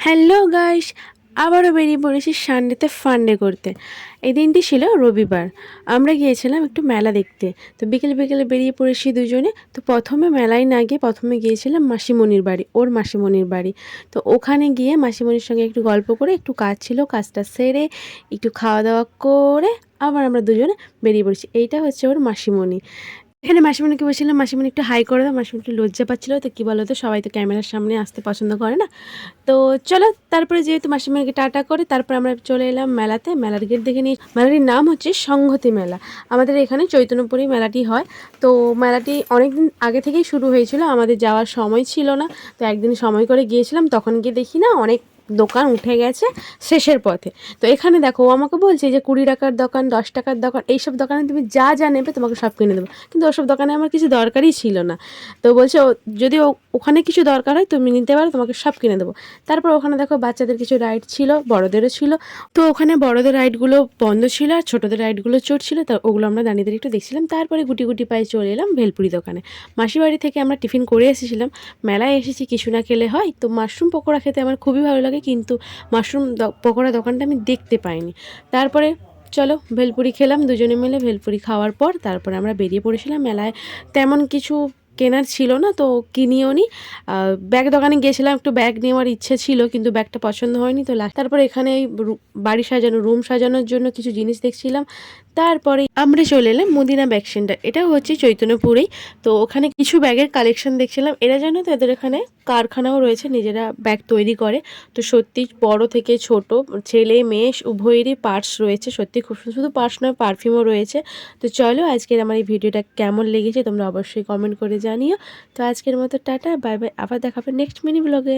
Hello guys, আবারও বেরিয়ে পড়েছি সানডেতে ফান্ডে করতে। এই দিনটি ছিল রবিবার। আমরা গিয়েছিলাম একটু মেলা দেখতে। তো বিকেলে বিকেলে বেরিয়ে পড়েছি দুজনে। তো প্রথমে মেলায় না গিয়ে প্রথমে গিয়েছিলাম মাসিমণির বাড়ি, ওর মাসিমণির বাড়ি। তো ওখানে গিয়ে মাসিমণির সঙ্গে একটু গল্প করে, একটু কাজ ছিল, কাজটা সেরে একটু খাওয়া দাওয়া করে আবার আমরা দুজনে বেরিয়ে পড়েছি। এইটা হচ্ছে ওর মাসিমণি। এখানে মাসিমণিকে বলছিলাম, মাসিমণি একটু হাই করে দাও। মাসিমণি একটু লজ্জা পাচ্ছিল। তো কী বলো তো, সবাই তো ক্যামেরার সামনে আসতে পছন্দ করে না। তো চলো, তারপরে যেহেতু মাসিমাকে টাটা করে তারপর আমরা চলে এলাম মেলাতে। মেলার গেট দেখে নিই। মেলাটির নাম হচ্ছে সংহতি মেলা। আমাদের এখানে চৈতন্যপুরেই মেলাটি হয়। তো মেলাটি অনেক দিন আগে থেকেই শুরু হয়েছিল, আমাদের যাওয়ার সময় ছিল না। তো একদিন সময় করে গিয়েছিলাম, তখন গিয়ে দেখি না অনেক দোকান উঠে গেছে শেষের পথে। তো এখানে দেখো, ও আমাকে বলছে যে 20 টাকার দোকান, 10 টাকার দোকান, এইসব দোকানে তুমি যা যা নেবে তোমাকে সব কিনে দেবো। কিন্তু ওসব দোকানে আমার কিছু দরকারই ছিল না। তো বলছে যদি ওখানে কিছু দরকার হয় তুমি নিতে পারো, তোমাকে সব কিনে দেবো। তারপর ওখানে দেখো বাচ্চাদের কিছু রাইড ছিল, বড়দেরও ছিল। তো ওখানে বড়দের রাইডগুলো বন্ধ ছিল আর ছোটোদের রাইডগুলো চড়ছিল। তো ওগুলো আমরা দাঁড়িয়ে দাঁড়িয়ে একটু দেখছিলাম। তারপরে গুটি গুটি পায়ে চলে এলাম ভেলপুরি দোকানে। মাসির বাড়ি থেকে আমরা টিফিন করে এসেছিলাম। মেলায় এসেছি, কিছু না খেলে হয়। তো মাশরুম পকোড়া খেতে আমার খুবই ভালো লাগে, কিন্তু মাশরুম পকোড়া দোকানটা আমি দেখতে পাইনি। তারপরে চলো ভেলপুরি খেলাম দুজনে মিলে। ভেলপুরি খাওয়ার পর তারপরে আমরা বেরিয়ে পড়েছিলাম মেলায়। তেমন কিছু কেনার ছিল না, তো কিনিও নি। ব্যাগ দোকানে গিয়েছিলাম, একটু ব্যাগ নেওয়ার ইচ্ছে ছিল, কিন্তু ব্যাগটা পছন্দ হয়নি। তো তারপরে এখানে এই বাড়ি সাজানো, রুম সাজানোর জন্য কিছু জিনিস দেখছিলাম। তারপরে আমরা চলে এলাম মদিনা ব্যাগ সেন্টার। এটাও হচ্ছে চৈতন্যপুরেই। তো ওখানে কিছু ব্যাগের কালেকশন দেখছিলাম। এরা জানো তো, এদের এখানে কারখানাও রয়েছে, নিজেরা ব্যাগ তৈরি করে। তো সত্যি বড় থেকে ছোট, ছেলে মেয়ে উভয়েরই পার্টস রয়েছে। সত্যি খুব সুন্দর, শুধু পার্টস নয়, পারফিউমও রয়েছে। তো চলো, আজকের আমার এই ভিডিওটা কেমন লেগেছে তোমরা অবশ্যই কমেন্ট করে জানিও। তো আজকের মতো টাটা, বাই বাই, আবার দেখা হবে নেক্সট মিনি ব্লগে।